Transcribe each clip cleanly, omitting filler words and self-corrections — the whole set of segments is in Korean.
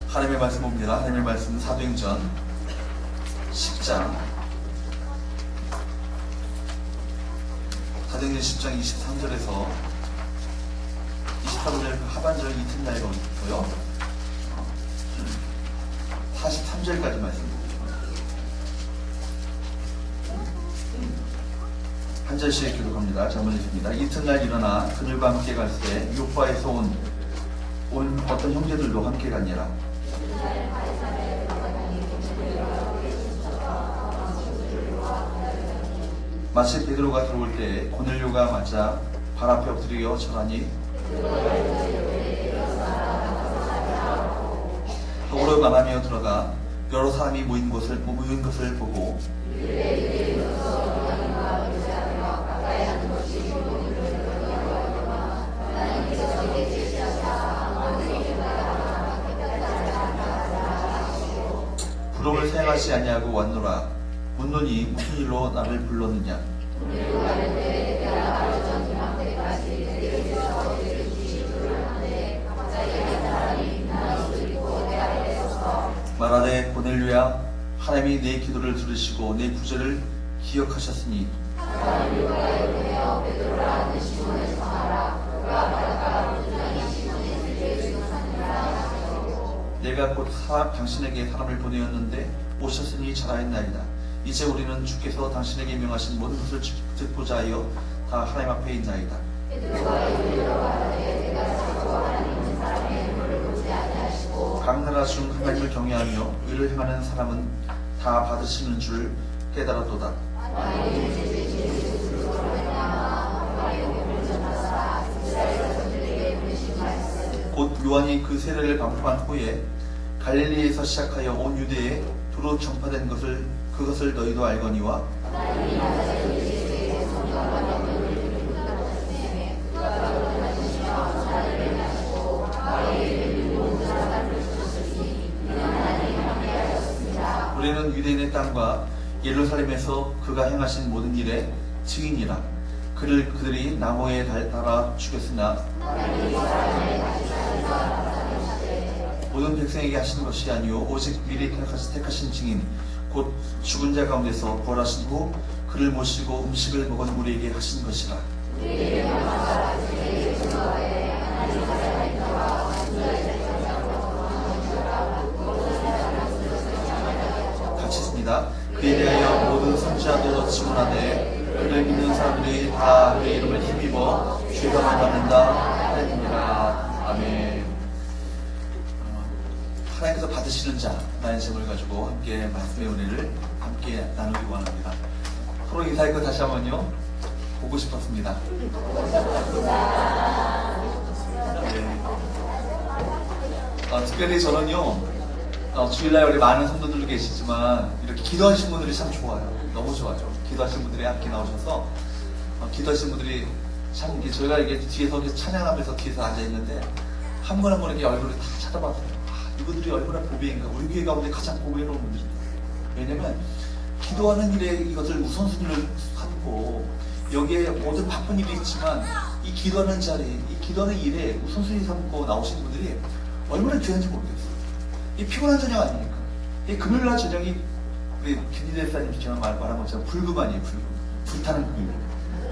하나님의 말씀 봅니다. 하나님의 말씀은 사도행전 10장 사도행전 10장 23절에서 23절 하반절 이튿날부터요 43절까지 말씀입니다. 한 절씩 기록합니다. 자, 먼저 읽습니다. 이튿날 일어나 그들과 함께 갈 때 요파에서 온 어떤 형제들도 함께 가니라. 마치 베드로가 들어올 때 고넬료가 맞아 발 앞에 엎드려 절하니 더불어 말하며 들어가 여러 사람이 모인 것을 보고 부름을 사양하지 아니하고 왔노라. 묻노니 무슨 일로 나를 불렀느냐. 말하되 고넬료야, 하나님이 내 기도를 들으시고 내 구제를 기억하셨으니 내가 곧 당신에게 사람을 보내었는데 오셨으니 잘하였나이다. 이제 우리는 주께서 당신에게 명하신 모든 것을 듣고자 하여 다 하나님 앞에 있나이다. 각 나라 중 하나님을 경외하며 의를 행하는 사람은 다 받으시는 줄 깨달았도다. 곧 요한이 그 세례를 반포한 후에 갈릴리에서 시작하여 온 유대에 두루 전파된 그것을 너희도 알거니와 우리는 유대인의 땅과 예루살렘에서 그가 행하신 모든 일의 증인이라. 그들이 나무에 달아 죽였으나 모든 백성에게 하신 것이 아니오 오직 미리 택하신 증인 곧 죽은 자 가운데서 부활하신 후 그를 모시고 음식을 먹은 우리에게 하신 것이라. 같이 있습니다. 그에 대하여 모든 선지자도 증언하되 그를 믿는 사람들이 다 그의 이름을 힘입어 죄감을 받는다 하느니라. 아멘. 하나님께서 받으시는 자라는 제목을 가지고 함께 말씀의 은혜를 함께 나누기 원합니다. 서로 인사했고 다시 한번요 보고 싶었습니다. 네. 특별히 저는요 주일날 우리 많은 성도들도 계시지만 이렇게 기도하신 분들이 참 좋아요. 너무 좋아요. 기도하신 분들이 함께 나오셔서 기도하신 분들이 참 저희가 이게 뒤에서 이렇게 찬양하면서 뒤에서 앉아 있는데 한 분 한 분 이렇게 얼굴을 다 쳐다봤어요. 이분들이 얼마나 보배인가. 우리 교회 가운데 가장 보배로운 분들입니다. 왜냐면 기도하는 일에 이것을 우선순위를 삼고 여기에 모든 바쁜 일이 있지만 이 기도하는 자리, 이 기도하는 일에 우선순위 삼고 나오신 분들이 얼마나 귀한지 모르겠어요. 이 피곤한 저녁 아닙니까? 이 금요일날 저녁이 우리 김희대 사님 말한 것처럼 불금 아니에요. 불타는 금요일.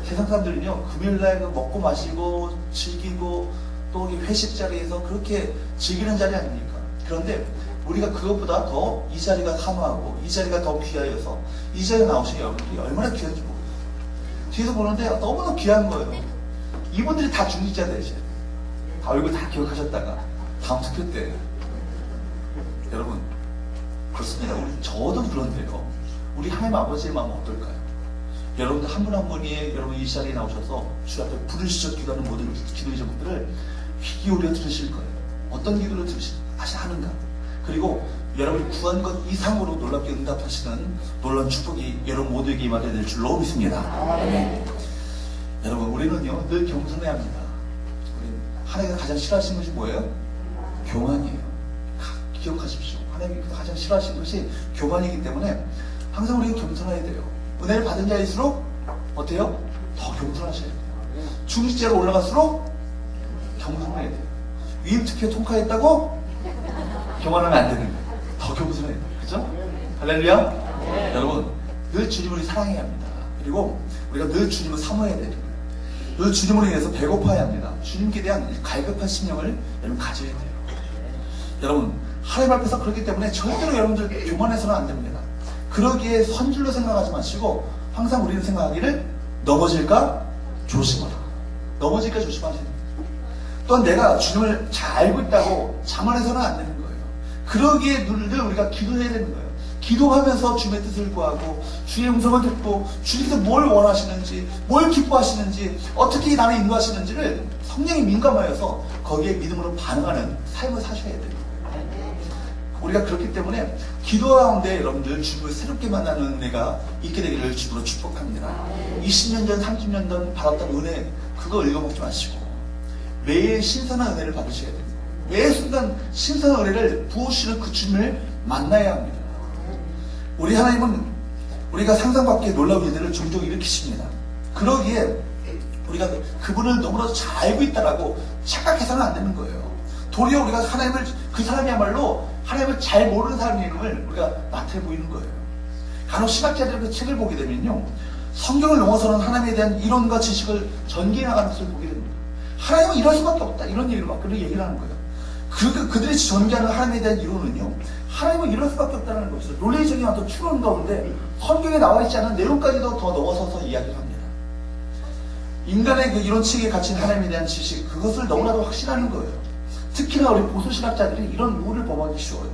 세상 사람들은요 금요일날 먹고 마시고 즐기고 또 회식 자리에서 그렇게 즐기는 자리 아닙니까? 그런데 우리가 그것보다 더 이 자리가 사모하고 이 자리가 더 귀하여서 이 자리에 나오신 여러분들이 얼마나 귀한지 모르겠어요. 뒤에서 보는데 너무나 귀한 거예요. 이분들이 다 중직자 되셔야 돼요. 다 얼굴 다 기억하셨다가 다음 투표 때 여러분 그렇습니다. 저도 그런데요. 우리 하나님 아버지의 마음은 어떨까요? 여러분들 한 분 한 분이 여러분 이 자리에 나오셔서 주 앞에 부르시죠 기도하는 모든 기도의 제목들을 귀 기울여 들으실 거예요. 어떤 기도를 하는가. 그리고 여러분이 구한 것 이상으로 놀랍게 응답하시는 놀라운 축복이 여러분 모두에게 임하게 될 줄로 믿습니다. 아멘. 여러분 우리는요 늘 겸손해야 합니다. 하나님께서 가장 싫어하시는 것이 뭐예요? 교만이에요. 기억하십시오. 하나님께서 가장 싫어하시는 것이 교만이기 때문에 항상 우리가 겸손해야 돼요. 은혜를 받은 자일수록 어때요? 더 겸손하셔야 돼요. 중직자로 올라갈수록 겸손해야 돼요. 위임 투표 통과했다고 교만하면 안 되는 거예요. 더 겸손해야 돼요. 그죠? 할렐루야? 여러분, 늘 주님을 사랑해야 합니다. 그리고 우리가 늘 주님을 사모해야 되는 거예요. 늘 주님으로 인해서 배고파야 합니다. 주님께 대한 갈급한 심령을 여러분 가져야 돼요. 여러분, 하나님 앞에서 그렇기 때문에 절대로 여러분들 교만해서는 안 됩니다. 그러기에 선줄로 생각하지 마시고 항상 우리는 생각하기를 넘어질까 조심하라. 넘어질까 조심하시는 거예요. 또한 내가 주님을 잘 알고 있다고 자만해서는 안 되는 거예요. 그러기에 늘 우리가 기도해야 되는 거예요. 기도하면서 주님의 뜻을 구하고 주의 음성을 듣고 주님께서 뭘 원하시는지, 뭘 기뻐하시는지, 어떻게 나를 인도하시는지를 성령이 민감하여서 거기에 믿음으로 반응하는 삶을 사셔야 돼요. 우리가 그렇기 때문에 기도 가운데 여러분들 주님을 새롭게 만나는 은혜가 있게 되기를 주님으로 축복합니다. 20년 전, 30년 전 받았던 은혜 그거 읽어먹지 마시고 매일 신선한 은혜를 받으셔야 됩니다. 매 순간 신선한 은혜를 부으시는 그 주님을 만나야 합니다. 우리 하나님은 우리가 상상 밖의 놀라운 일들을 종종 일으키십니다. 그러기에 우리가 그분을 너무나도 잘 알고 있다라고 착각해서는 안 되는 거예요. 도리어 우리가 하나님을, 그 사람이야말로 하나님을 잘 모르는 사람의 이름을 우리가 나타내 보이는 거예요. 간혹 신학자들의 그 책을 보게 되면요, 성경을 넘어서는 하나님에 대한 이론과 지식을 전개해 나가는 것을 보게 됩니다. 하나님은 이럴 수밖에 없다, 이런 얘기를 막 그렇게 얘기를 하는 거예요. 그들이 전개하는 하나님에 대한 이론은요, 하나님은 이럴 수밖에 없다는 것이죠. 논리적인 어떤 추론 가운데 성경에 나와 있지 않은 내용까지도 더 넘어서서 이야기를 합니다. 인간의 그 이론치기에 갇힌 하나님에 대한 지식, 그것을 너무나도 확신하는 거예요. 특히나 우리 보수신학자들이 이런 우를 범하기 쉬워요.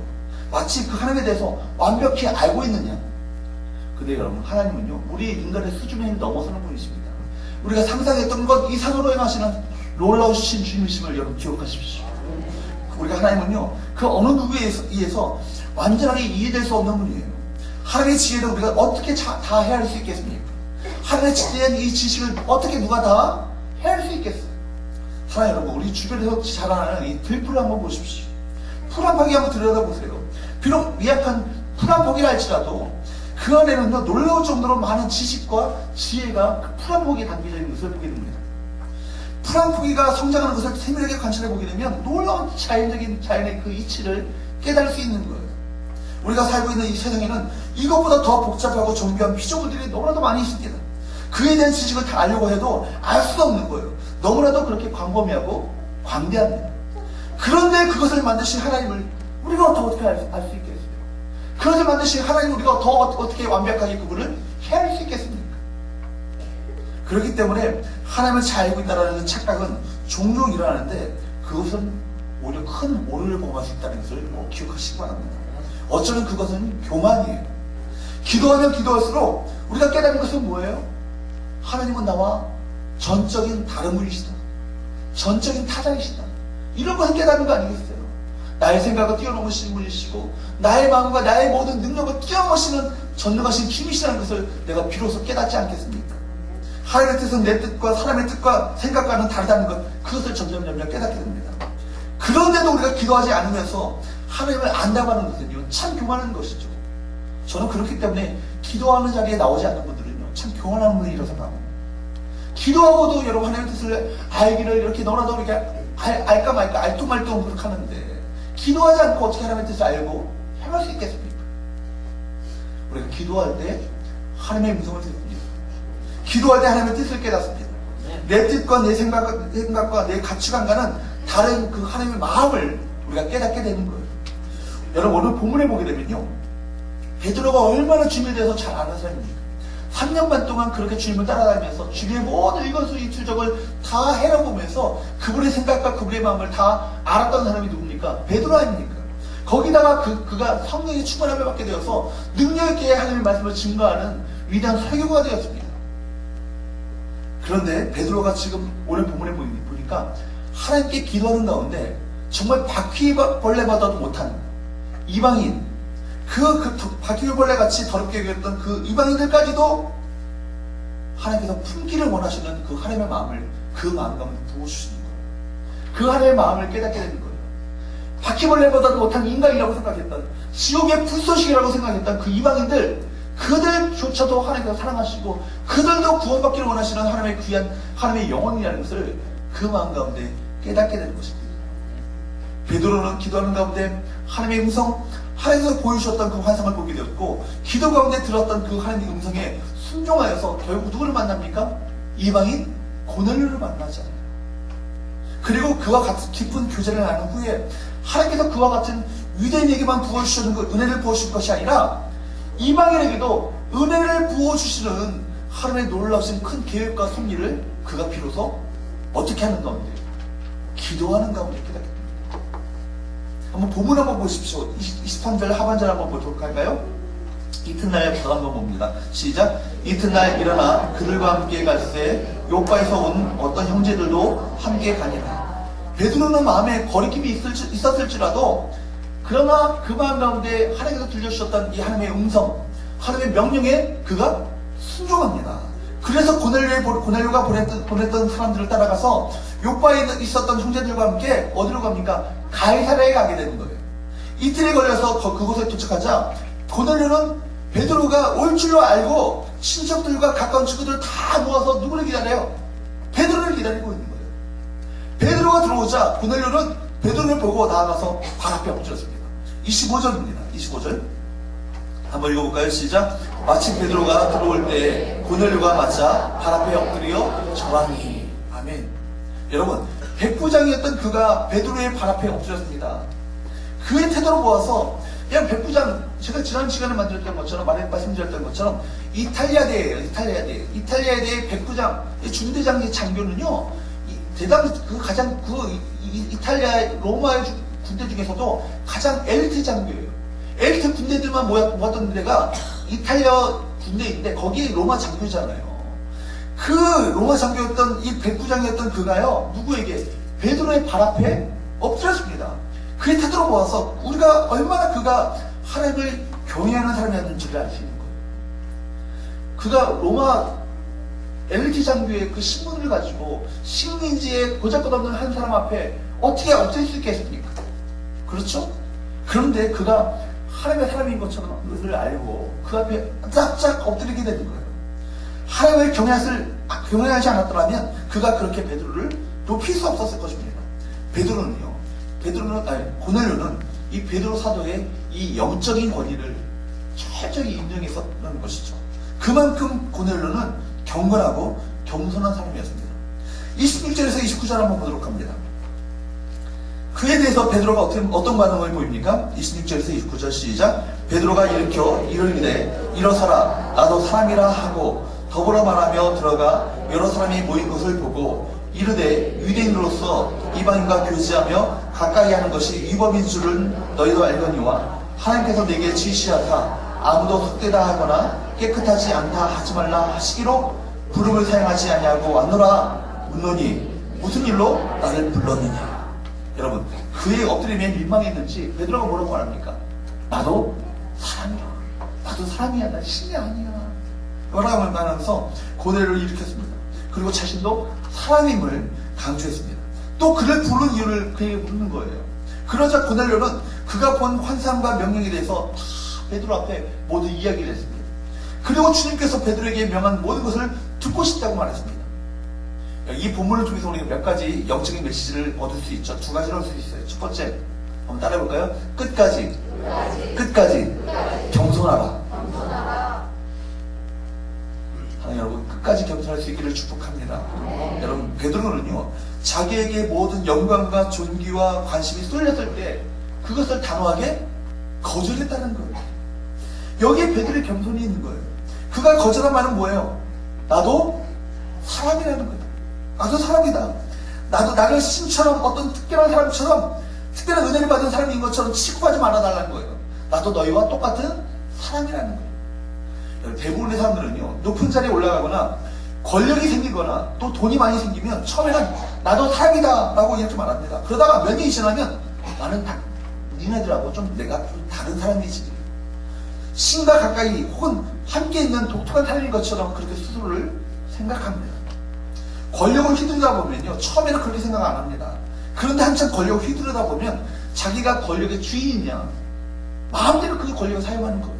마치 그 하나님에 대해서 완벽히 알고 있느냐. 근데 여러분, 하나님은요, 우리의 인간의 수준을 넘어서는 분이십니다. 우리가 상상했던 것 이상으로 행하시는 놀라우신 주님이심을 여러분 기억하십시오. 우리가 하나님은요, 그 어느 누구에 의해서 완전하게 이해될 수 없는 분이에요. 하나님의 지혜를 우리가 어떻게 다 헤아릴 수 있겠습니까? 하나님의 지혜한 이 지식을 어떻게 누가 다 헤아릴 수 있겠어요? 사랑하는 여러분, 우리 주변에서 자라나는 이 들풀을 한번 보십시오. 풀 한 포기 한번 들여다보세요. 비록 미약한 풀 한 포기라 할지라도 그 안에는요, 놀라울 정도로 많은 지식과 지혜가 그 풀 한 포기에 담겨져 있는 것을 보게 됩니다. 풀 한 포기가 성장하는 것을 세밀하게 관찰해 보게 되면 놀라운 자연의 그 이치를 깨달을 수 있는 거예요. 우리가 살고 있는 이 세상에는 이것보다 더 복잡하고 정교한 피조물들이 너무나도 많이 있습니다. 그에 대한 지식을 다 알려고 해도 알 수가 없는 거예요. 너무나도 그렇게 광범위하고 광대합니다. 그런데 그것을 만드신 하나님을 우리가 어떻게 알 수 있겠습니까? 그것을 만드신 하나님을 우리가 더 어떻게 완벽하게 그분을 헤아릴 수 있겠습니까? 그렇기 때문에 하나님을 잘 알고 있다는 착각은 종종 일어나는데 그것은 오히려 큰 오류를 범할 수 있다는 것을 기억하시기 바랍니다. 어쩌면 그것은 교만이에요. 기도하면 기도할수록 우리가 깨닫는 것은 뭐예요? 하나님은 나와 전적인 다른 분이시다. 전적인 타자이시다. 이런 것을 깨닫는 거 아니겠어요? 나의 생각을 뛰어넘으시는 분이시고 나의 마음과 나의 모든 능력을 뛰어넘으시는 전능하신 힘이시라는 것을 내가 비로소 깨닫지 않겠습니까? 하나님의 뜻은 내 뜻과 사람의 뜻과 생각과는 다르다는 것, 그것을 점점 깨닫게 됩니다. 그런데도 우리가 기도하지 않으면서 하나님을 안다고 하는 것은요, 참 교만한 것이죠. 저는 그렇기 때문에 기도하는 자리에 나오지 않는 분들은요, 참 교만한 분이라고 생각합니다. 기도하고도 여러분 하나님의 뜻을 알기를 이렇게 너라도 이렇게 알까 말까 알뚱말뚱 그렇게 하는데 기도하지 않고 어떻게 하나님의 뜻을 알고 행할 수 있겠습니까? 우리가 기도할 때 하나님의 음성을 듣습니다. 기도할 때 하나님의 뜻을 깨닫습니다. 내 뜻과 내 생각과 내 가치관과는 다른 그 하나님의 마음을 우리가 깨닫게 되는 거예요. 여러분, 오늘 본문에 보게 되면요, 베드로가 얼마나 주님에 대해서 잘 아는 사람입니까? 3년 반 동안 그렇게 주님을 따라다니면서 주님의 모든 일거수일투족을 다 헤아보면서 그분의 생각과 그분의 마음을 다 알았던 사람이 누굽니까? 베드로 아닙니까? 거기다가 그가 성령의 충만함을 받게 되어서 능력 있게 하나님의 말씀을 증거하는 위대한 설교가 되었습니다. 그런데 베드로가 지금 오늘 본문에 보니까 하나님께 기도하는 가운데 정말 바퀴벌레보다도 못한 이방인, 그 바퀴벌레 같이 더럽게 여겼던 그 이방인들까지도 하나님께서 품기를 원하시는 그 하나님의 마음을, 그 마음감을 부어주시는 거예요. 그 하나님의 마음을 깨닫게 되는 거예요. 바퀴벌레보다도 못한 인간이라고 생각했던, 지옥의 불쏘시개라고 생각했던 그 이방인들, 그들조차도 하나님께서 사랑하시고 그들도 구원받기를 원하시는 하나님의 귀한 하나님의 영혼이라는 것을 그 마음 가운데 깨닫게 되는 것입니다. 베드로는 기도하는 가운데 하나님의 음성, 하나님께서 보여주셨던 그 환상을 보게 되었고, 기도 가운데 들었던 그 하나님의 음성에 순종하여서 결국 누구를 만납니까? 이방인 고넬료를 만나잖아요. 그리고 그와 같은 깊은 교제를 나눈 후에 하나님께서 그와 같은 유대인에게만 부어주시는 그 은혜를 부어주실 것이 아니라 이방인에게도 은혜를 부어주시는 하나님의 놀라우신 큰 계획과 섭리를 그가 비로소 어떻게 하는 가운데? 기도하는 가운데 깨닫게 됩니다. 한번 본문 한번 보십시오. 23절 하반절 한번 보도록 할까요? 이튿날 더 한번 봅니다. 시작. 이튿날 일어나 그들과 함께 갈새 요바에서 온 어떤 형제들도 함께 가니라. 베드로는 마음에 거리낌이 있었을지라도 그러나 그 마음 가운데 하나님께서 들려주셨던 이 하나님의 음성, 하나님의 명령에 그가 순종합니다. 그래서 고넬료가 보냈던 사람들을 따라가서 요바에 있었던 형제들과 함께 어디로 갑니까? 가이사랴에 가게 되는 거예요. 이틀이 걸려서 그곳에 도착하자 고넬료는 베드로가 올 줄로 알고 친척들과 가까운 친구들을 다 모아서 누구를 기다려요? 베드로를 기다리고 있는 거예요. 베드로가 들어오자 고넬료는 베드로를 보고 나아가서 발 앞에 엎드렸습니다. 25절입니다. 25절 한번 읽어볼까요? 시작. 마침 베드로가 들어올 때 고넬료가 맞자 발 앞에 엎드려 절하니. 아멘. 여러분, 백부장이었던 그가 베드로의 발 앞에 엎드렸습니다. 그의 태도로 보아서 그냥 백부장, 제가 지난 시간에 만들었던 것처럼 말씀드렸던 것처럼 이탈리아대예요. 이탈리아대의 백부장, 중대장의 장교는요, 가장 이탈리아 로마의 군대 중에서도 가장 엘리트 장교예요. 엘리트 군대들만 모았던 데가 이탈리아 군대인데 거기 로마 장교잖아요. 그 로마 장교였던 이 백부장이었던 그가요, 누구에게? 베드로의 발 앞에 엎드렸습니다. 그의 태도로 보아서 우리가 얼마나 그가 하나님을 경외하는 사람이었는지를 알 수 있는 거예요. 그가 로마 엘리트 장교의 그 신분을 가지고 식민지에 보잘것없는 한 사람 앞에 어떻게 엎드릴 수 있겠습니까? 그렇죠? 그런데 그가 하나님의 사람인 것처럼 그것을 알고 그 앞에 짝짝 엎드리게 되는 거예요. 하나님을 경외하지 않았더라면 그가 그렇게 베드로를 높일 수 없었을 것입니다. 고넬료는 이 베드로 사도의 이 영적인 권위를 철저히 인정했었던 것이죠. 그만큼 고넬료는 경건하고 겸손한 사람이었습니다. 26절에서 29절 한번 보도록 합니다. 그에 대해서 베드로가 어떤 반응을 보입니까? 26절에서 29절 시작. 베드로가 일으켜 이르기를 일어서라 나도 사람이라 하고 더불어 말하며 들어가 여러 사람이 모인 것을 보고 이르되 유대인으로서 이방인과 교제하며 가까이 하는 것이 위법인 줄은 너희도 알거니와 하나님께서 내게 지시하사 아무도 헛되다 하거나 깨끗하지 않다 하지 말라 하시기로 부름을 사용하지 아니하고 왔노라. 묻노니 무슨 일로 나를 불렀느냐. 여러분, 그의 엎드림에 민망했는지 베드로가 뭐라고 말합니까? 나도 사람이야. 나도 사람이야. 나 신이 아니야. 라고 말하면서 고넬료를 일으켰습니다. 그리고 자신도 사람임을 강조했습니다. 또 그를 부른 이유를 그에게 묻는 거예요. 그러자 고넬료는 그가 본 환상과 명령에 대해서 다 베드로 앞에 모두 이야기를 했습니다. 그리고 주님께서 베드로에게 명한 모든 것을 듣고 싶다고 말했습니다. 이 본문을 통해서 우리가 몇 가지 영적인 메시지를 얻을 수 있죠. 두 가지로 얻을 수 있어요. 첫 번째, 한번 따라해볼까요? 끝까지 겸손하라. 하나님 여러분, 끝까지 겸손할 수 있기를 축복합니다. 여러분, 베드로는요, 자기에게 모든 영광과 존귀와 관심이 쏠렸을 때 그것을 단호하게 거절했다는 거예요. 여기에 베드로의 겸손이 있는 거예요. 그가 거절한 말은 뭐예요? 나도 사람이라는 거예요. 나도 사람이다. 나도 나를 신처럼 어떤 특별한 사람처럼 특별한 은혜를 받은 사람인 것처럼 취급하지 말아달라는 거예요. 나도 너희와 똑같은 사람이라는 거예요. 대부분의 사람들은요, 높은 자리에 올라가거나 권력이 생기거나 또 돈이 많이 생기면 처음에는 나도 사람이다 라고 이렇게 말합니다. 그러다가 몇 년이 지나면 나는 니네들하고 내가 좀 다른 사람이지. 신과 가까이 혹은 함께 있는 독특한 사람인 것처럼 그렇게 스스로를 생각합니다. 권력을 휘두르다 보면요, 처음에는 그렇게 생각 안 합니다. 그런데 한참 권력을 휘두르다 보면 자기가 권력의 주인이냐, 마음대로 그 권력을 사용하는 거예요.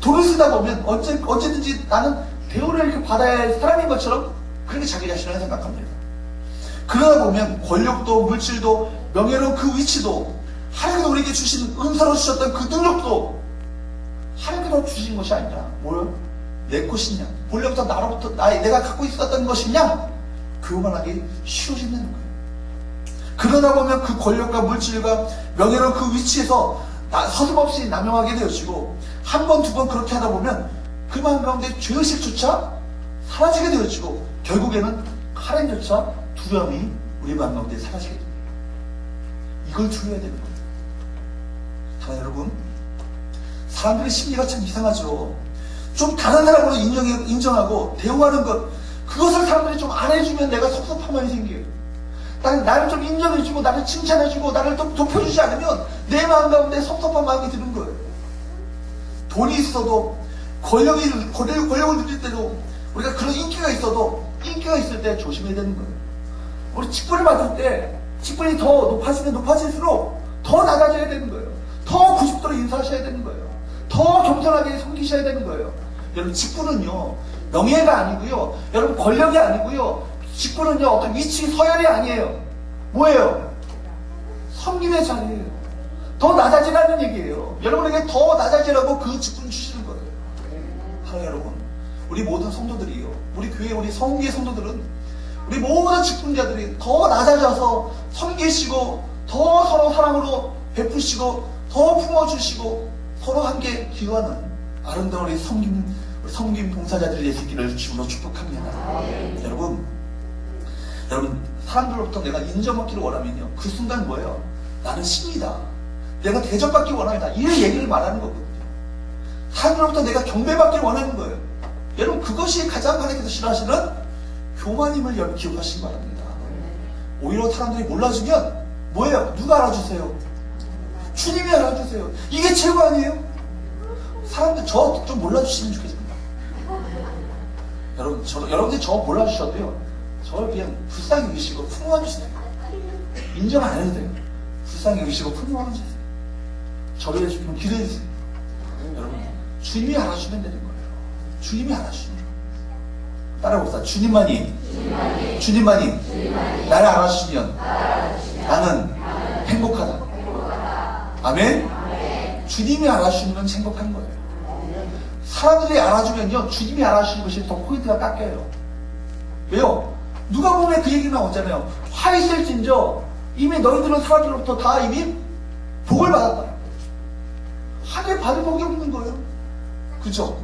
돈을 쓰다 보면 언제든지 나는 대우를 이렇게 받아야 할 사람인 것처럼 그렇게 자기 자신을 생각합니다. 그러다 보면 권력도 물질도 명예로운 그 위치도 하나님께서 우리에게 주신 은사로 주셨던 그 능력도 하나님께서 주신 것이 아니라 뭐요? 내 것이냐? 본래부터 나로부터 내가 갖고 있었던 것이냐? 교만하게 쉬워진다는 거예요. 그러다 보면 그 권력과 물질과 명예로 그 위치에서 서슴없이 남용하게 되어지고 한 번, 두 번 그렇게 하다 보면 그 마음 가운데 죄의식조차 사라지게 되어지고 결국에는 하나님조차 두려움이 우리 마음 가운데 사라지게 됩니다. 이걸 두려워야 되는 거예요. 사랑하는 여러분, 사람들의 심리가 참 이상하죠. 좀 다른 사람으로 인정하고 대우하는 것, 그것을 사람들이 좀 안 해주면 내가 섭섭함이 생겨요. 나를 좀 인정해주고 나를 칭찬해주고 나를 좀 높여주지 않으면 내 마음 가운데 섭섭한 마음이 드는 거예요. 돈이 있어도 권력을 누릴 때도 우리가 그런 인기가 있어도 인기가 있을 때 조심해야 되는 거예요. 우리 직분을 받을 때 직분이 더 높아지면 높아질수록 더 낮아져야 되는 거예요. 더 90도로 인사하셔야 되는 거예요. 더 겸손하게 섬기셔야 되는 거예요. 여러분, 직분은요 명예가 아니고요, 여러분 권력이 아니고요, 직분은요 어떤 위치 서열이 아니에요. 뭐예요? 섬김의 자리예요. 더 낮아지라는 얘기예요. 여러분에게 더 낮아지라고 그 직분 주시는 거예요. 사랑하는 여러분, 우리 모든 성도들이요, 우리 교회, 우리 성교의 성도들은 우리 모든 직분자들이 더 낮아져서 섬기시고 더 서로 사랑으로 베푸시고 더 품어주시고 서로 함께 기도하는 아름다운 우리 섬김 봉사자들이 되시기를 주로 축복합니다. 여러분, 사람들로부터 내가 인정받기를 원하면요, 그 순간 뭐예요? 나는 신이다, 내가 대접받기 원합니다, 이 얘기를 말하는 거거든요. 사람들로부터 내가 경배받기를 원하는 거예요. 여러분, 그것이 가장 하나님께서 싫어하시는 교만임을 여러분 기억하시기 바랍니다. 오히려 사람들이 몰라주면 뭐예요? 누가 알아주세요? 주님이 알아주세요. 이게 최고 아니에요? 사람들 저 좀 몰라주시면 좋겠습니다. 여러분들이 저 몰라주셔도요, 저를 그냥 불쌍히 여기시고 품어주세요. 인정 안 해도 돼요. 불쌍히 여기시고 품어주세요. 저를 위해서 좀 기도해주세요. 여러분, 주님이 알아주면 되는 거예요. 주님이 알아주시면. 따라해봅시다. 주님만이 나를 알아주시면 나는 행복하다. 아멘? 주님이 알아주시면 행복한 거예요. 사람들이 알아주면요, 주님이 알아주시는 것이 더 포인트가 깎여요. 왜요? 누가 보면 그 얘기 나오잖아요. 화 있을진저 이미 너희들은 사람들로부터 다 이미 복을 받았다. 하늘 받을 복이 없는 거예요. 그죠?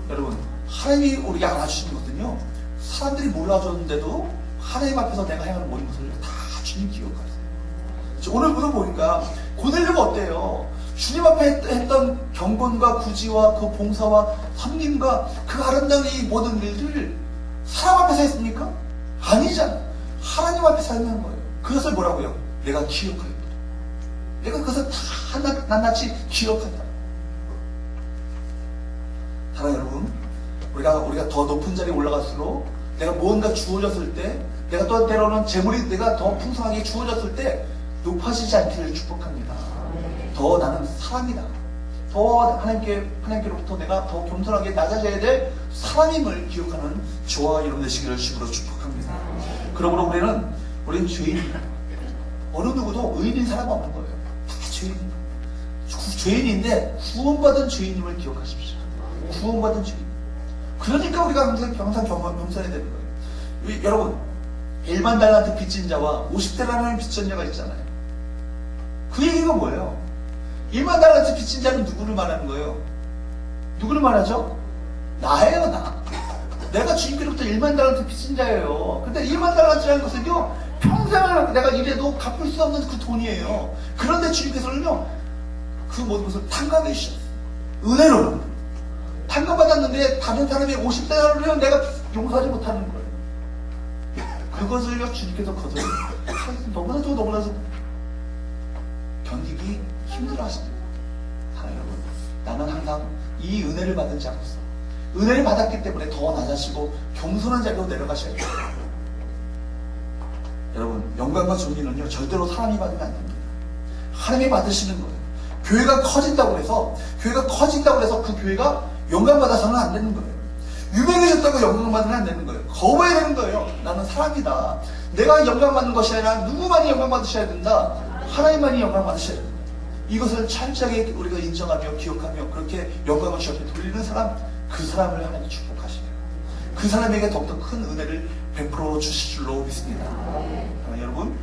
여러분, 하나님이 우리가 알아주시는 것은요, 사람들이 몰라줬는데도 하나님 앞에서 내가 행하는 모든 것을 다 주님 기억하세요. 오늘 물어보니까 고넬료가 어때요? 주님 앞에 했던 경건과 구지와 그 봉사와 섬김과 그 아름다운 이 모든 일들을 사람 앞에서 했습니까? 아니잖아. 하나님 앞에서 하는 거예요. 그것을 뭐라고요? 내가 기억하요. 내가 그것을 다 낱낱이 기억한다. 사랑하는 여러분, 우리가 더 높은 자리에 올라갈수록 내가 무언가 주어졌을 때, 내가 또 때로는 재물이 내가 더 풍성하게 주어졌을 때 높아지지 않기를 축복합니다. 더 나는 사람이다. 더 하나님께로부터 내가 더 겸손하게 낮아져야 될 사람임을 기억하는 저와 여러분 되시기를 주로 축복합니다. 그러므로 우리는 죄인입니다. 어느 누구도 의인인 사람 없는 거예요. 다 죄인인데 구원받은 죄인임을 기억하십시오. 구원받은 죄인. 그러니까 우리가 항상 겸손해야 되는 거예요. 여러분, 1만 달란트 빚진 자와 50달란트 빚진 자가 있잖아요. 그 얘기가 뭐예요? 1만 달란트 빚진 자는 누구를 말하는 거예요? 누구를 말하죠? 나예요, 나. 내가 주님께로부터 1만 달란트 빚진 자예요. 근데 1만 달란트라는 것은요, 평생을 내가 일해도 갚을 수 없는 그 돈이에요. 그런데 주님께서는요, 그 모든 것을 탕감해 주셨어요. 은혜로 탕감받았는데 다른 사람이 50달러를 내가 용서하지 못하는 거예요. 그것을요, 주님께서 거절해요. 너무나도 견디기 힘들어 하십니다. 사랑하는 여러분, 나는 항상 이 은혜를 받은 자로서 은혜를 받았기 때문에 더 낮아지고 겸손한 자리로 내려가셔야 돼요. 여러분, 영광과 존귀는요, 절대로 사람이 받으면 안 됩니다. 하나님이 받으시는 거예요. 교회가 커진다고 해서 그 교회가 영광받아서는 안 되는 거예요. 유명해졌다고 영광받으면 안 되는 거예요. 거부해야 되는 거예요. 나는 사람이다. 내가 영광받는 것이 아니라 누구만이 영광받으셔야 된다. 하나님만이 영광 받으셔야 됩니다. 이것을 철저하게 우리가 인정하며 기억하며 그렇게 영광을 주 앞에 돌리는 사람, 그 사람을 하나님이 축복하시네요. 그 사람에게 더욱더 큰 은혜를 베풀어 주실 줄로 믿습니다. 여러분,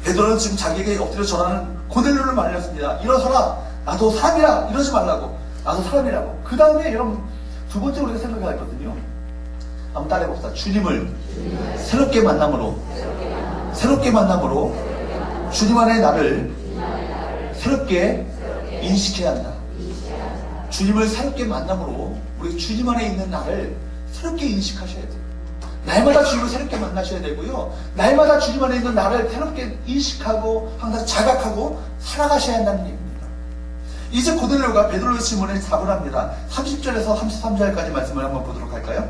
베드로는 지금 자기에게 엎드려 절하는 고넬료를 말렸습니다. 일어서라, 나도 사람이라. 이러지 말라고, 나도 사람이라고. 그 다음에 여러분, 두 번째 우리가 생각해야 했거든요. 한번 따라해봅시다. 주님을 새롭게 만남으로 주님 안에 나를 새롭게 인식해야 한다. 주님을 새롭게 만남으로 우리 주님 안에 있는 나를 새롭게 인식하셔야 돼요. 날마다 주님을 새롭게 만나셔야 되고요. 날마다 주님 안에 있는 나를 새롭게 인식하고 항상 자각하고 살아가셔야 한다는 얘기입니다. 이제 고넬료가 베드로의 질문에 답을 합니다. 30절에서 33절까지 말씀을 한번 보도록 할까요?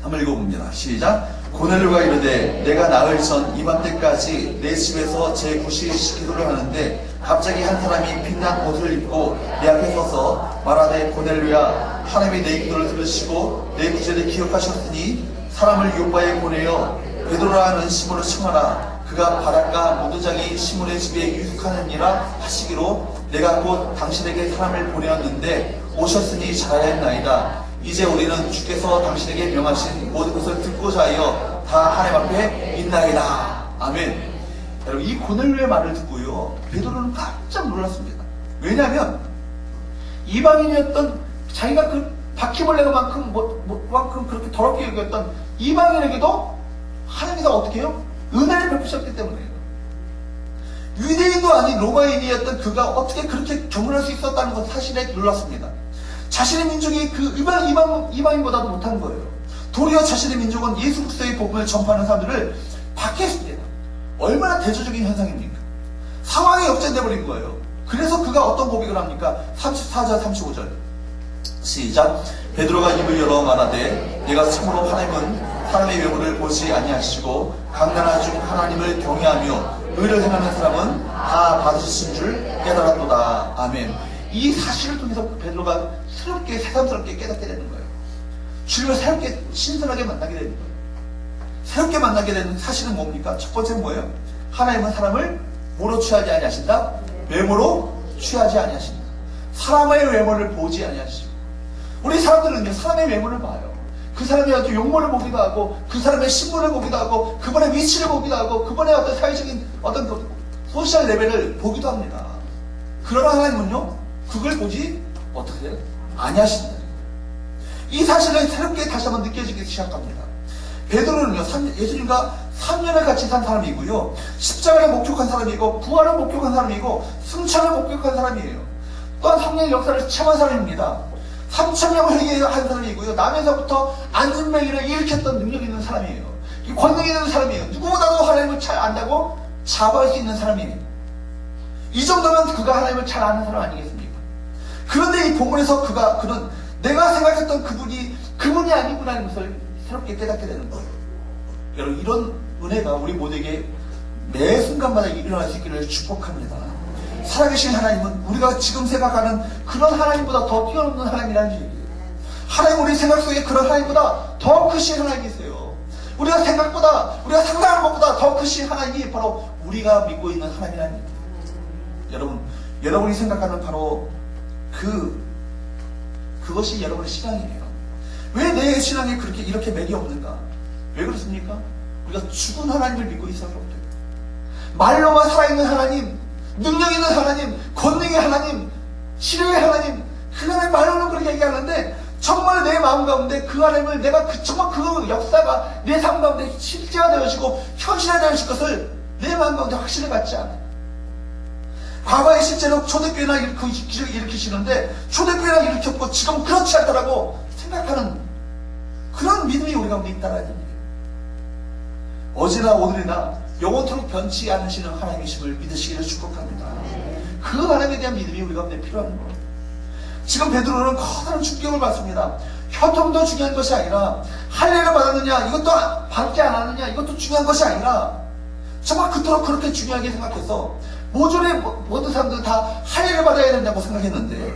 한번 읽어봅니다. 시작. 고넬료가 이르되 내가 나흘 전 이맘때까지 내 집에서 제9시 기도를 하는데 갑자기 한 사람이 빛난 옷을 입고 내 앞에 서서 말하되 고넬료야, 하나님이 내 기도를 들으시고 내 구제를 기억하셨으니 사람을 요바에 보내어 베드로라 하는 시몬을 청하라. 그가 바닷가 모두장이 시몬의 집에 유숙하느니라 하시기로 내가 곧 당신에게 사람을 보내었는데 오셨으니 잘하였나이다. 이제 우리는 주께서 당신에게 명하신 모든 것을 듣고자 하여 다 하나님 앞에 있나이다. 아멘. 여러분, 이 고넬료의 말을 듣고요, 베드로는 깜짝 놀랐습니다. 왜냐하면 이방인이었던 자기가 그 바퀴벌레만큼 그렇게 더럽게 여겼던 이방인에게도 하나님께서 어떻게 해요? 은혜를 베푸셨기 때문에요. 유대인도 아닌 로마인이었던 그가 어떻게 그렇게 경륜할 수 있었다는 것 사실에 놀랐습니다. 자신의 민족이 그 이방인보다도 못한 거예요. 도리어 자신의 민족은 예수 그리스도의 복음을 전파하는 사람들을 박해했습니다. 얼마나 대조적인 현상입니까? 상황이 역전돼 버린 거예요. 그래서 그가 어떤 고백을 합니까? 34절 35절 시작. 베드로가 입을 열어 말하되 내가 참으로 하나님은 사람의 외모를 보지 아니하시고 강나라 중 하나님을 경외하며 의를 행하는 사람은 다 받으신 줄 깨달았도다. 아멘. 이 사실을 통해서 베드로가 새삼스럽게 깨닫게 되는 거예요. 주님을 새롭게 신선하게 만나게 되는 거예요. 새롭게 만나게 되는 사실은 뭡니까? 첫 번째는 뭐예요? 하나님은 사람을 뭐로 취하지 아니하신다? 외모로 취하지 아니하신다. 사람의 외모를 보지 아니하시고, 우리 사람들은요, 사람의 외모를 봐요. 그 사람의 어떤 용모를 보기도 하고, 그 사람의 신분을 보기도 하고, 그분의 위치를 보기도 하고, 그분의 어떤 사회적인 어떤 그 소셜 레벨을 보기도 합니다. 그러나 하나님은요, 그걸 보지 어떻게 해요? 아니하신다. 이 사실을 새롭게 다시 한번 느껴지기 시작합니다. 베드로는요, 예수님과 3년을 같이 산 사람이고요, 십자가를 목격한 사람이고, 부활을 목격한 사람이고, 승천을 목격한 사람이에요. 또한 3년의 역사를 체험한 사람입니다. 3,000명을 회개한 사람이고요, 남에서부터 안진뱅이를 일으켰던 능력이 있는 사람이에요. 권능이 있는 사람이에요. 누구보다도 하나님을 잘 안다고 자부할 수 있는 사람이에요. 이 정도면 그가 하나님을 잘 아는 사람 아니겠습니까? 그런데 이 본문에서 그는 내가 생각했던 그분이 아니구나라는 것을 새롭게 깨닫게 되는 거예요. 여러분, 이런 은혜가 우리 모두에게 매 순간마다 일어날 수 있기를 축복합니다. 살아계신 하나님은 우리가 지금 생각하는 그런 하나님보다 더 뛰어넘는 하나님이라는 얘기예요. 하나님, 우리 생각 속에 그런 하나님보다 더 크신 하나님이세요. 우리가 상상하는 것보다 더 크신 하나님이 바로 우리가 믿고 있는 하나님이라는 얘기예요. 여러분이 생각하는 바로 그것이 여러분의 신앙이에요. 왜 내 신앙에 이렇게 맥이 없는가? 왜 그렇습니까? 우리가 죽은 하나님을 믿고 있어서 그래요. 말로만 살아있는 하나님, 능력 있는 하나님, 권능의 하나님, 치료의 하나님, 그 하나님 말로는 그렇게 얘기하는데 정말 내 마음 가운데 그 하나님을 내가 정말 그 역사가 내 삶 가운데 실제화되어지고 현실화되어질 것을 내 마음 가운데 확신을 갖지 않아요. 과거에 실제로 초대교회나 기적을 일으키시는데 초대교회나 일으켰고 지금 그렇지 않다라고 생각하는 그런 믿음이 우리 가운데 있다라는 얘기예요. 어제나 오늘이나 영원토록 변치 않으시는 하나님이심을 믿으시기를 축복합니다. 그 하나님에 대한 믿음이 우리 가운데 필요한 거예요. 지금 베드로는 커다란 충격을 받습니다. 혈통도 중요한 것이 아니라 할례를 받았느냐, 이것도 받지 않았느냐, 이것도 중요한 것이 아니라 정말 그토록 그렇게 중요하게 생각해서 모든 사람들은 다 할례를 받아야 된다고 생각했는데,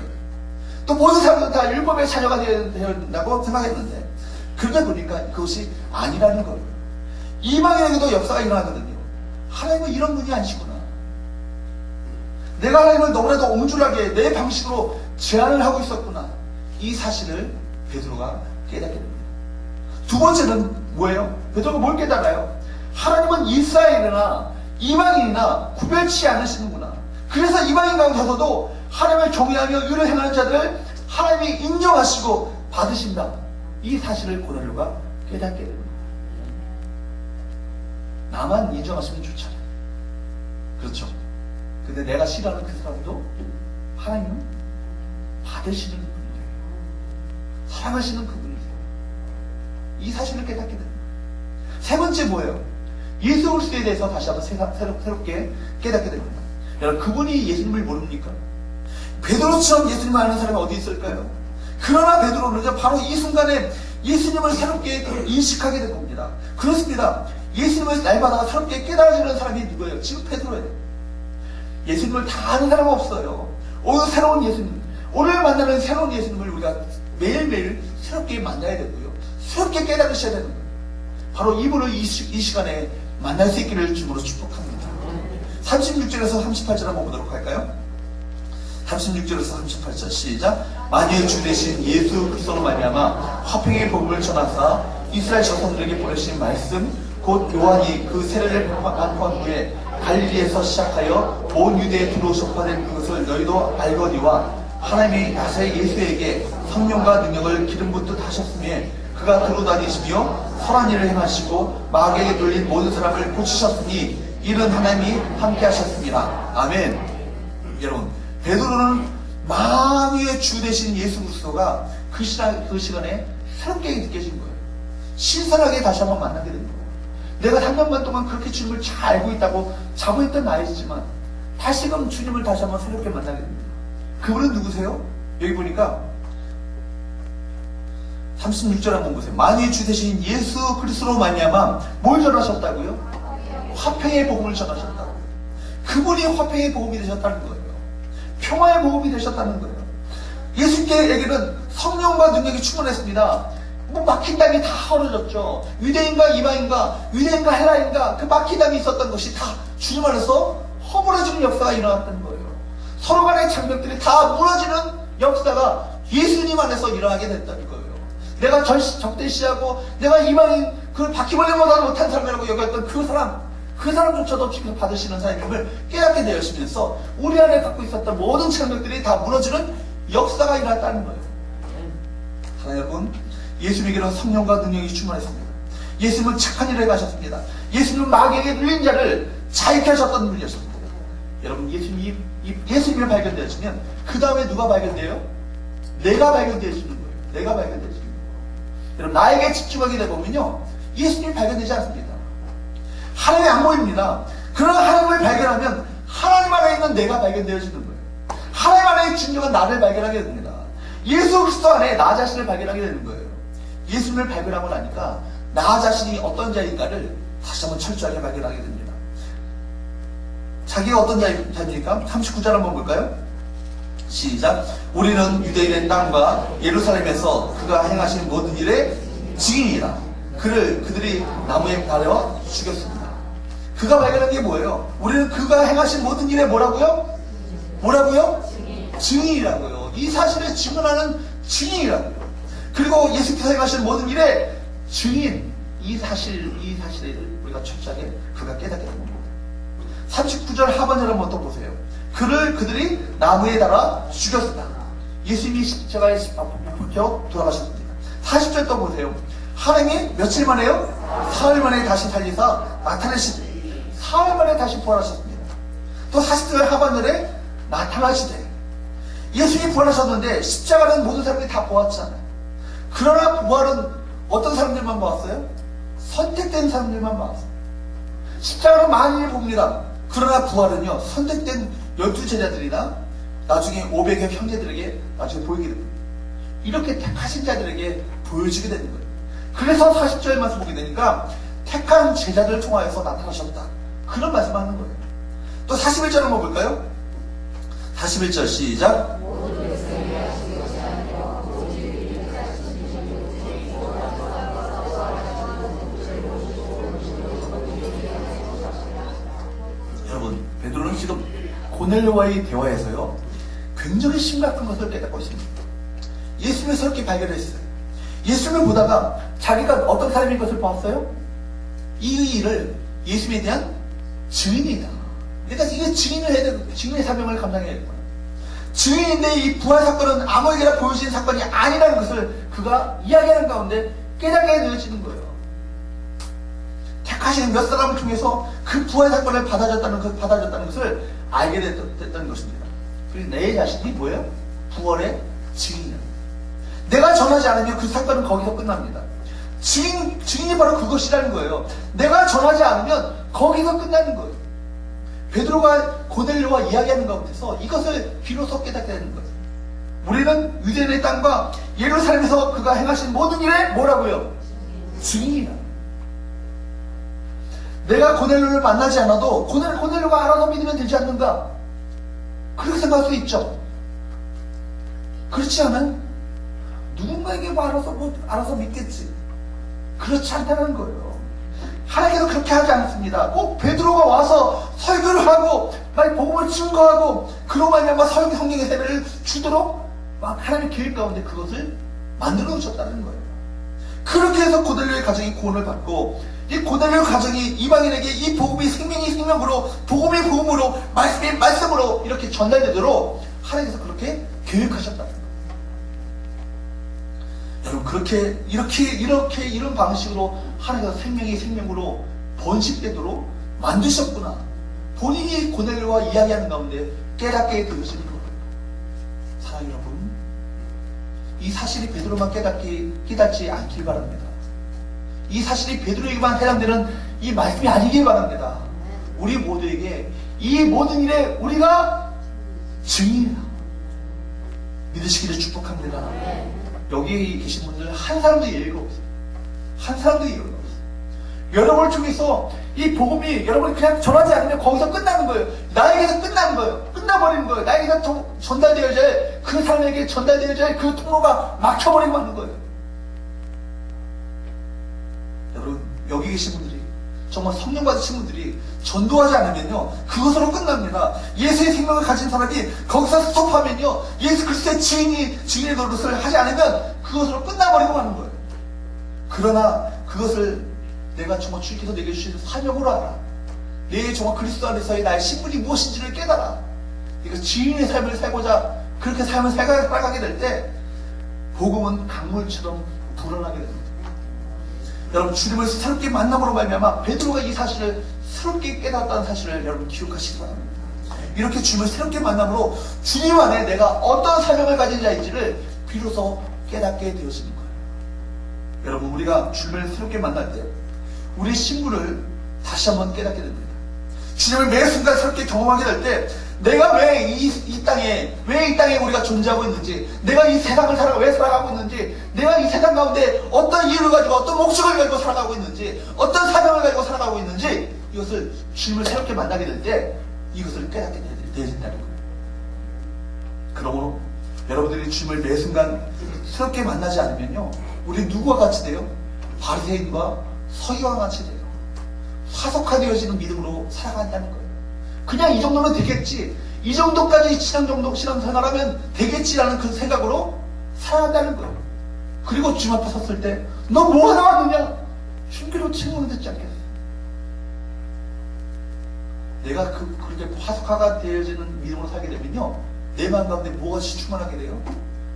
또 모든 사람들은 다 율법의 자녀가 되어야 된다고 생각했는데, 그러다 보니까 그것이 아니라는 거예요. 이방인에게도 역사가 일어나거든요. 하나님은 이런 분이 아니시구나. 내가 하나님을 너무나도 옹졸하게 내 방식으로 제안을 하고 있었구나. 이 사실을 베드로가 깨닫게 됩니다. 두 번째는 뭐예요? 베드로가 뭘 깨달아요? 하나님은 이스라엘이나 이방인이나 구별치 않으시는구나. 그래서 이방인 가운데서도 하나님을 경외하며 의를 행하는 자들을 하나님이 인정하시고 받으신다. 이 사실을 고넬료가 깨닫게 됩니다. 나만 인정하시면 좋잖아요. 그렇죠. 근데 내가 싫어하는 그 사람도 하나님은 받으시는 분이에요. 사랑하시는 그분이세요. 이 사실을 깨닫게 됩니다. 세 번째 뭐예요? 예수 그리스도에 대해서 다시 한번 새롭게 깨닫게 됩니다. 여러분, 그분이 예수님을 모릅니까? 베드로처럼 예수님을 아는 사람이 어디 있을까요? 그러나 베드로는 바로 이 순간에 예수님을 새롭게 인식하게 된 겁니다. 그렇습니다. 예수님을 날마다 새롭게 깨달아지는 사람이 누구예요? 지금 베드로예요. 예수님을 다 아는 사람은 없어요. 오늘 새로운 예수님, 오늘 만나는 새로운 예수님을 우리가 매일매일 새롭게 만나야 되고요. 새롭게 깨달으셔야 되는 거예요. 바로 이분을 이 시간에 만날 수 있기를 주님으로 축복합니다. 36절에서 38절 한번 보도록 할까요? 36절에서 38절 시작. 만유의 주 되신 예수 그리스도로 말미암아 화평의 복음을 전하사 이스라엘 자손들에게 보내신 말씀 곧 요한이 그 세례를 반포한 후에 갈릴리에서 시작하여 온 유대에 들어오셨다는 그것을 너희도 알거니와 하나님이 나사렛 예수에게 성령과 능력을 기름 붓듯 하셨으며 그가 들어다니시며 선한 일을 행하시고 마귀에게 돌린 모든 사람을 고치셨으니 이는 하나님이 함께 하셨습니다. 아멘. 여러분, 베드로는 만유의 주 되신 예수 그리스도가 그 시간에 새롭게 느껴진 거예요. 신선하게 다시 한번 만나게 된 거예요. 내가 3년 반 동안 그렇게 주님을 잘 알고 있다고 자부했던 나이지만 다시금 주님을 다시 한번 새롭게 만나게 됩니다. 그분은 누구세요? 여기 보니까 36절 한번 보세요. 만유의 주 되신 예수 그리스도로 말미암아 뭘 전하셨다고요? 화평의 복음을 전하셨다고. 그분이 화평의 복음이 되셨다는 거예요. 평화의 복음이 되셨다는 거예요. 예수님께에게는 성령과 능력이 충만했습니다. 막힌 땅이 다 헐어졌죠. 유대인과 이방인과 유대인과 헬라인과 그 막힌 땅이 있었던 것이 다 주님 안에서 허물어지는 역사가 일어났다는 거예요. 서로 간의 장벽들이 다 무너지는 역사가 예수님 안에서 일어나게 됐다는 거예요. 내가 적대시하고 내가 이방인 그 바퀴벌레보다 못한 사람이라고 여겼던 그 사람조차도 지금 받으시는 사역을 깨닫게 되었으면서 우리 안에 갖고 있었던 모든 장벽들이 다 무너지는 역사가 일어났다는 거예요. 사랑하는 여러분, 예수님에게는 성령과 능력이 충만했습니다. 예수님은 착한 일을 하셨습니다. 예수님은 마귀에게 눌린 자를 자유케 하셨던 분이었습니다. 여러분, 예수님이 발견되었으면 그 다음에 누가 발견돼요? 내가 발견되어지는 거예요. 내가 발견되어지는 거예요. 여러분, 나에게 집중하게 되보면요, 예수님이 발견되지 않습니다. 하나님이 안 보입니다. 그러나 하나님을 발견하면 하나님 안에 있는 내가 발견되어지는 거예요. 하나님 안에 진정한 나를 발견하게 됩니다. 예수 그리스도 안에 나 자신을 발견하게 되는 거예요. 예수님을 발견하고 나니까 나 자신이 어떤 자인가를 다시 한번 철저하게 발견하게 됩니다. 자기가 어떤 자입니까? 39절 한번 볼까요? 시작. 우리는 유대인의 땅과 예루살렘에서 그가 행하신 모든 일의 증인이라. 그들이 나무에 달려 죽였습니다. 그가 발견한 게 뭐예요? 우리는 그가 행하신 모든 일에 뭐라고요? 증인이라고요. 이 사실을 증언하는 증인이라고요. 그리고 예수께서 행하신 모든 일의 증인, 이 사실을 우리가 철저하게 그가 깨닫게 된 겁니다. 39절 하반절 한번 또 보세요. 그들이 나무에 달아 죽였습니다. 예수님이 십자가에 박혀 돌아가셨습니다. 40절 또 보세요. 하나님이 며칠 만에요? 사흘 만에 다시 살리사 나타내시되 사흘 만에 다시 부활하셨습니다. 또 40절 하반절에 나타나시되 예수님이 부활하셨는데 십자가는 모든 사람들이 다 보았잖아요. 그러나 부활은 어떤 사람들만 보았어요? 선택된 사람들만 보았어요. 십자가는 많이 봅니다. 그러나 부활은요, 선택된 12제자들이나 나중에 500의 형제들에게 나중에 보이게 됩니다. 이렇게 택하신 자들에게 보여지게 되는 거예요. 그래서 40절 말씀 보게 되니까 택한 제자들을 통하여서 나타나셨다. 그런 말씀 하는 거예요. 또 41절 한번 볼까요? 41절 시작. 고넬료와의 대화에서요, 굉장히 심각한 것을 깨닫고 있습니다. 예수님을 새롭게 발견했어요. 예수님을 보다가 자기가 어떤 사람인 것을 보았어요? 이 일을 예수님에 대한 증인이다. 그러니까 이게 증인을 해야 되는, 증인의 사명을 감당해야 되는 거예요. 증인인데 이 부활 사건은 아무에게나 보여지는 사건이 아니라는 것을 그가 이야기하는 가운데 깨닫게 되어지는 거예요. 택하시는 몇 사람을 통해서 그 부활 사건을 받아줬다는 것을 알게 됐다는 것입니다. 그리고 내 자신이 뭐예요? 부활의 증인이에요. 내가 전하지 않으면 그 사건은 거기서 끝납니다. 증인이 바로 그것이라는 거예요. 내가 전하지 않으면 거기서 끝나는 거예요. 베드로가 고넬료와 이야기하는 가운데서 이것을 비로소 깨닫게 되는 거예요. 우리는 유대인의 땅과 예루살렘에서 그가 행하신 모든 일에 뭐라고요? 증인이다. 내가 고넬료를 만나지 않아도 고넬료가 알아서 믿으면 되지 않는가? 그렇게 생각할 수 있죠. 그렇지 않아요? 누군가에게 알아서 믿겠지. 그렇지 않다는 거예요. 하나님께서 그렇게 하지 않습니다. 꼭 베드로가 와서 설교를 하고 복음을 증거하고 그로 말미암아 성경의 세례를 주도록 막 하나님의 계획 가운데 그것을 만들어 놓으셨다는 거예요. 그렇게 해서 고넬료의 가정이 구원을 받고, 이 고넬료 가정이 이방인에게 이 복음이 생명이 생명으로, 복음이 복음으로, 말씀이 말씀으로 이렇게 전달되도록 하나님께서 그렇게 계획하셨다는 거예요. 여러분, 이런 방식으로 하나님께서 생명이 생명으로 번식되도록 만드셨구나. 본인이 고넬료와 이야기하는 가운데 깨닫게 되어지는 거예요. 사랑하는 여러분, 이 사실이 베드로만 깨닫지 않길 바랍니다. 이 사실이 베드로에게만 해당되는 이 말씀이 아니길 바랍니다. 우리 모두에게 이 모든 일에 우리가 증인이다. 믿으시기를 축복합니다. 여기 계신 분들 한 사람도 예외가 없어요. 한 사람도 예외가 없어요. 여러분을 통해서 이 복음이 여러분이 그냥 전하지 않으면 거기서 끝나는 거예요. 나에게서 끝나는 거예요. 끝나버리는 거예요. 나에게서 전달되어져야 할, 그 사람에게 전달되어져야 할 그 통로가 막혀버리고 하는 거예요. 여러분, 여기 계신 분들이 정말 성령 받으신 분들이 전도하지 않으면요, 그것으로 끝납니다. 예수의 생명을 가진 사람이 거기서 스톱하면요, 예수 그리스도의 증인의 노릇을 하지 않으면 그것으로 끝나버리고 하는 거예요. 그러나 그것을 내가 정말 주님께서 내게 주신 사명으로 알아. 내 정말 그리스도 안에서의 나의 신분이 무엇인지를 깨달아. 그러니까 증인의 삶을 살고자 그렇게 삶을 살아가게 될 때 복음은 강물처럼 불어나게 됩니다. 여러분, 주님을 새롭게 만남으로 말미암아 베드로가 이 사실을 새롭게 깨달았다는 사실을 여러분 기억하시기 바랍니다. 이렇게 주님을 새롭게 만남으로 주님 안에 내가 어떤 사명을 가진 자인지를 비로소 깨닫게 되어지는 거예요. 여러분, 우리가 주님을 새롭게 만날 때 우리의 신분을 다시 한번 깨닫게 됩니다. 주님을 매 순간 새롭게 경험하게 될 때 내가 왜 이 땅에 우리가 존재하고 있는지, 내가 이 세상을 왜 살아가고 있는지, 내가 이 세상 가운데 어떤 이유를 가지고 어떤 목적을 가지고 살아가고 있는지, 어떤 사명을 가지고 살아가고 있는지, 이것을 주님을 새롭게 만나게 될 때 이것을 깨닫게 되어진다는 거예요. 그러므로 여러분들이 주님을 매 순간 새롭게 만나지 않으면요, 우리 누구와 같이 돼요? 바리새인과 서기관과 같이 돼요. 화석화되어지는 믿음으로 살아간다는 거예요. 그냥 이 정도면 되겠지, 이 정도까지 신앙생활하면 되겠지라는 그 생각으로 살아간다는 거예요. 그리고 주님 앞에 섰을 때 너 뭐 하나 왔느냐? 주님께로 질문을 듣지 않겠어요. 내가 그렇게 화석화가 되어지는 믿음으로 살게 되면요, 내 마음 가운데 무엇이 충만하게 돼요?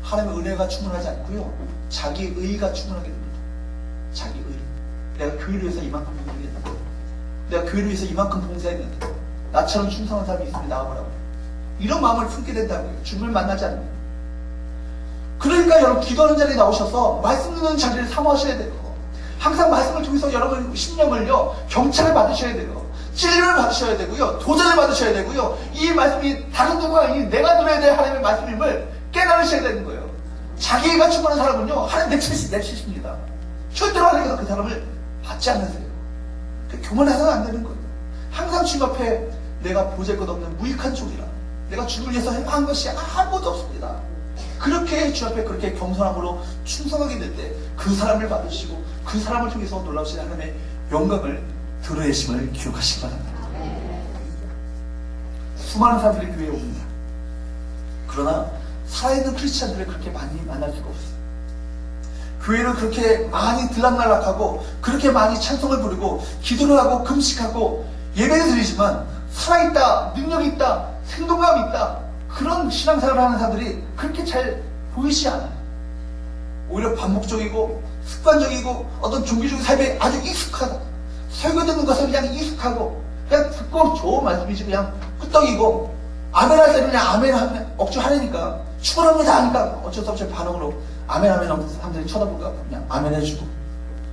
하나님의 은혜가 충만하지 않고요, 자기 의가 충만하게 됩니다. 자기 의. 내가 교회를 위해서 이만큼 봉사했는데, 내가 교회를 위해서 이만큼 봉사했는데 나처럼 충성한 사람이 있으면 나와보라고. 이런 마음을 품게 된다고요. 주님을 만나지 않으면. 그러니까 여러분, 기도하는 자리에 나오셔서 말씀 듣는 자리를 사모하셔야 돼요. 항상 말씀을 통해서 여러분 심령을요, 경찰을 받으셔야 돼요. 진리를 받으셔야 되고요, 도전을 받으셔야 되고요, 이 말씀이 다른 누구가 아닌 내가 들어야 될 하나님의 말씀임을 깨달으셔야 되는 거예요. 자기가 충만한 사람은요, 하나님 내치십니다. 절대로 하나님께서 그 사람을 받지 않으세요. 교만해서는 안 되는 거예요. 항상 주님 앞에 내가 보잘것없는 무익한 종이라, 내가 주님을 위해서 한 것이 아무것도 없습니다. 그렇게 주 앞에 그렇게 겸손함으로 충성하게 될 때 그 사람을 받으시고 그 사람을 통해서 놀라우신 하나님의 영광을 드러내심을 기억하시기 바랍니다. 수많은 사람들이 교회에 옵니다. 그러나 살아있는 크리스찬들을 그렇게 많이 만날 수가 없어요. 교회를 그렇게 많이 들락날락하고 그렇게 많이 찬송을 부르고 기도를 하고 금식하고 예배를 드리지만 살아있다, 능력이 있다, 생동감이 있다, 그런 신앙생활을 하는 사람들이 그렇게 잘 보이지 않아요. 오히려 반복적이고 습관적이고 어떤 종교적인 삶에 아주 익숙하다, 설교 듣는 것에 그냥 익숙하고 그냥 듣고 좋은 말씀이지 그냥 끄떡이고 아멘 할 때는 그냥 아멘 하면 억지로 하려니까 축원합니다 하니까 어쩔 수 없이 반응으로 아멘 하면 하면서 사람들이 쳐다볼까 그냥 아멘 해주고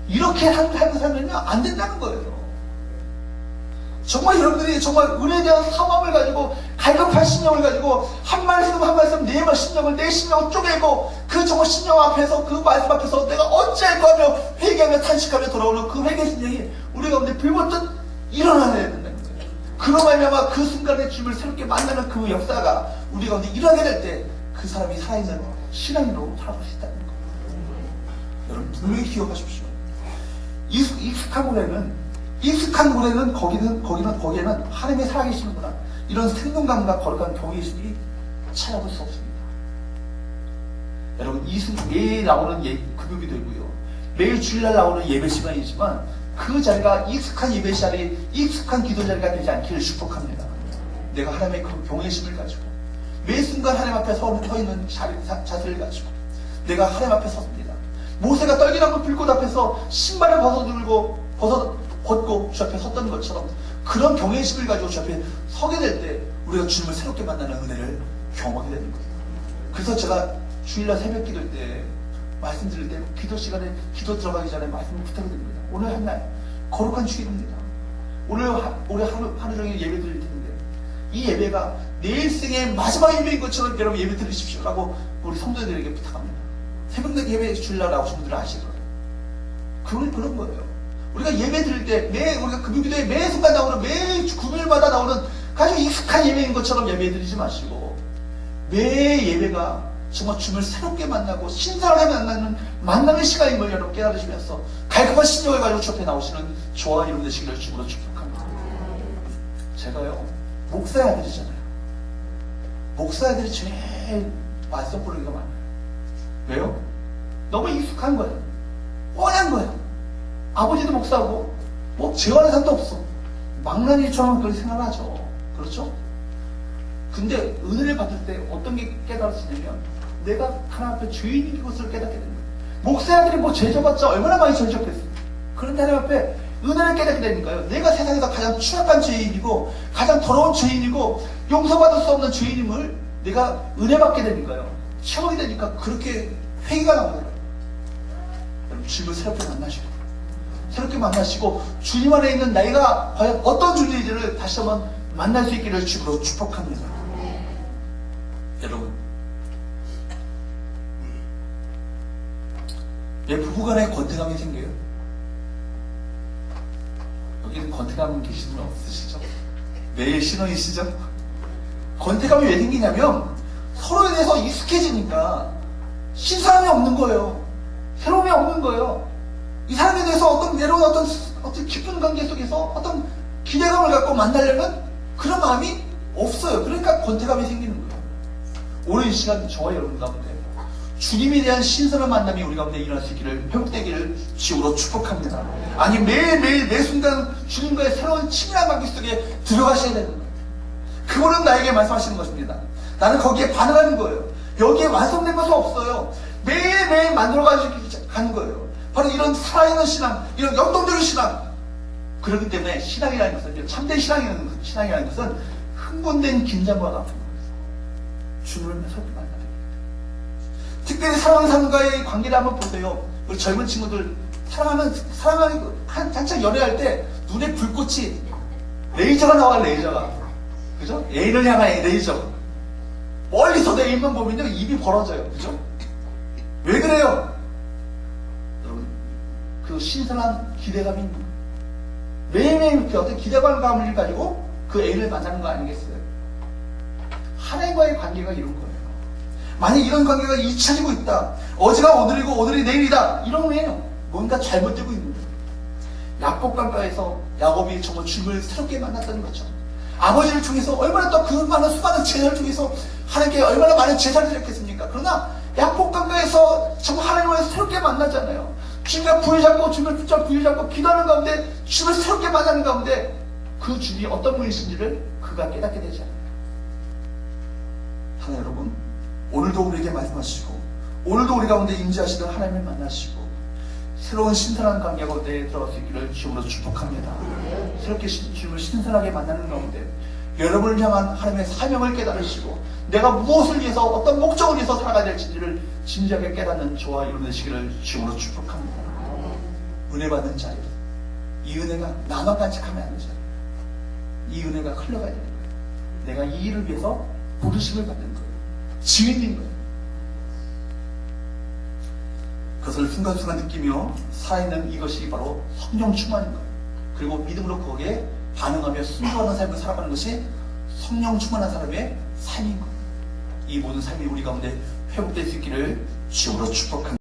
이렇게 하는 사람은요 안 된다는 거예요. 정말 여러분들이 정말 은혜에 대한 사모함을 가지고 갈급한 신령을 가지고 한 말씀 한 말씀 내 신령을 내 신령을 쪼개고 그 정말 신령 앞에서 그 말씀 앞에서 내가 어찌할까 하며 회개하며 탄식하며 돌아오는 그 회개 신령이 우리 가운데 불붙듯 일어나야 된다는 거예요. 그로 말미암아 그 순간에 주님을 새롭게 만나는 그 역사가 우리 가운데 일어나게 될 때 그 사람이 살아있는 신앙으로 살아갈 수 있다는 거예요. 여러분 분명히 기억하십시오. 익숙한 노래는 거기에는 하나님의 살아계시는구나 이런 생동감과 거룩한 경외심이 찾아볼 수 없습니다. 여러분 매일 나오는 금요기도이고요 매일 주일날 나오는 예배 시간이지만 그 자리가 익숙한 예배 자리, 익숙한 기도 자리가 되지 않기를 축복합니다. 내가 하나님의 그 경외심을 가지고 매 순간 하나님 앞에 서 있는 자세를 가지고 내가 하나님 앞에 섰습니다. 모세가 떨기나무 불꽃 앞에서 신발을 벗고 주 앞에 섰던 것처럼 그런 경외심을 가지고 주 앞에 서게 될 때 우리가 주님을 새롭게 만나는 은혜를 경험하게 되는 거예요. 그래서 제가 주일날 새벽 기도할 때 말씀드릴 때 기도 시간에 기도 들어가기 전에 말씀을 부탁드립니다. 오늘 한 날 거룩한 주일입니다. 오늘 하루 종일 예배 드릴 텐데 이 예배가 내 일생의 마지막 예배인 것처럼 여러분 예배 드리십시오 라고 우리 성도들에게 부탁합니다. 새벽 예배 주일날 나오신 분들은 아시거든요. 그런 거예요. 우리가 예배 드릴 때 우리가 금요기도에 매 순간 나오는 매 금요일마다 나오는 아주 익숙한 예배인 것처럼 예배 드리지 마시고 매 예배가 정말 주님을 새롭게 만나고 신선하게 만나는 시간인 걸 여러분 깨달으시면서 갈급한 신령을 가지고 주 앞에 나오시는 저와 여러분 되시기를 주님으로 축복합니다. 제가요 목사의 아들이잖아요. 목사의 아들이 제일 말썽 부르기가 많아요. 왜요? 너무 익숙한 거예요. 뻔한 거예요. 아버지도 목사고 뭐 재활의 삶도 없어. 망나니처럼 그렇게 생각하죠. 그렇죠? 근데 은혜를 받을 때 어떤 게 깨달았냐면 내가 하나님 앞에 죄인인 것을 깨닫게 되는 거예요. 목사의 아들이 뭐 죄 져봤자 얼마나 많이 죄 졌겠어요. 그런데 하나님 앞에 은혜를 깨닫게 되니까요. 내가 세상에서 가장 추악한 죄인이고 가장 더러운 죄인이고 용서받을 수 없는 죄인임을 내가 은혜 받게 되니까요. 체험이 되니까 그렇게 회개가 나오더라고요. 여러분 주님을 새롭게 만나시고 주님 안에 있는 나이가 과연 어떤 존재인지를 다시 한번 만날 수 있기를 주님으로 축복합니다. 여러분 왜 부부간에 권태감이 생겨요? 여기는 권태감 계시는 분 없으시죠? 매일 신혼이시죠? 권태감이 왜 생기냐면 서로에 대해서 익숙해지니까 신선함이 없는 거예요. 새로움이 없는 거예요. 이 사람에 대해서 어떤 깊은 관계 속에서 어떤 기대감을 갖고 만나려면 그런 마음이 없어요. 그러니까 권태감이 생기는 거예요. 오늘 이 시간 저와 여러분 가운데 주님에 대한 신선한 만남이 우리 가운데 일어날 수 있기를 회복되기를 주로 축복합니다. 아니 매일매일 매 순간 주님과의 새로운 친밀한 관계 속에 들어가셔야 되는 거예요. 그분은 나에게 말씀하시는 것입니다. 나는 거기에 반응하는 거예요. 여기에 완성된 것은 없어요. 매일매일 만들어가는 거예요. 바로 이런 살아있는 신앙, 이런 역동적인 신앙. 그렇기 때문에 신앙이라는 것은, 참된 신앙이라는 것은 흥분된 긴장과 같은 거예요. 주님을 새롭게 만나야 됩니다. 특별히 사랑하는 사람과의 관계를 한번 보세요. 우리 젊은 친구들 사랑하는 한창 연애할 때 눈에 불꽃이 레이저가 나와요. 레이저가. 그죠? 애인을 향한 레이저. 멀리서 내 입만 보면요 입이 벌어져요. 그죠? 왜 그래요? 여러분 그 신선한 기대감이 매일매일 그 어떤 기대감을 가지고 그 애인을 만나는 거 아니겠어요? 하나님과의 관계가 이런 거예요. 만약 이런 관계가 잊혀지고 있다. 어제가 오늘이고 오늘이 내일이다. 이러면 뭔가 잘못되고 있는 거예요. 야곱강가에서 야곱이 정말 주님을 새롭게 만났다는 것처럼 아버지를 통해서 얼마나 또 그 많은 수많은 제자를 통해서 하나님께 얼마나 많은 제사를 드렸겠습니까? 그러나 약복강가에서 정말 하나님을 새롭게 만나잖아요. 주님과 부여잡고 주님을 붙잡고 부여잡고 기도하는 가운데 주님을 새롭게 만나는 가운데 그 주님이 어떤 분이신지를 그가 깨닫게 되지 않아요. 하나 여러분, 오늘도 우리에게 말씀하시고 오늘도 우리 가운데 임재하시던 하나님을 만나시고 새로운 신선한 관계 가운데 들어갈 수 있기를 주님으로 축복합니다. 새롭게 주님을 신선하게 만나는 가운데 여러분을 향한 하나님의 사명을 깨달으시고 내가 무엇을 위해서 어떤 목적을 위해서 살아가야 될지를 진지하게 깨닫는 저와 여러분 되시기를 주님으로 축복합니다. 은혜 받는 자리, 이 은혜가 나만 간직하면 안 되잖아요. 이 은혜가 흘러가야 되는 거예요. 내가 이 일을 위해서 부르심을 받는 거예요. 증인인 거예요. 그것을 순간순간 느끼며 살아있는 이것이 바로 성령 충만인 거예요. 그리고 믿음으로 거기에 반응하며 순종하는 삶을 살아가는 것이 성령 충만한 사람의 삶인 거예요. 이 모든 삶이 우리 가운데 회복될 수 있기를 주님으로 축복합니다.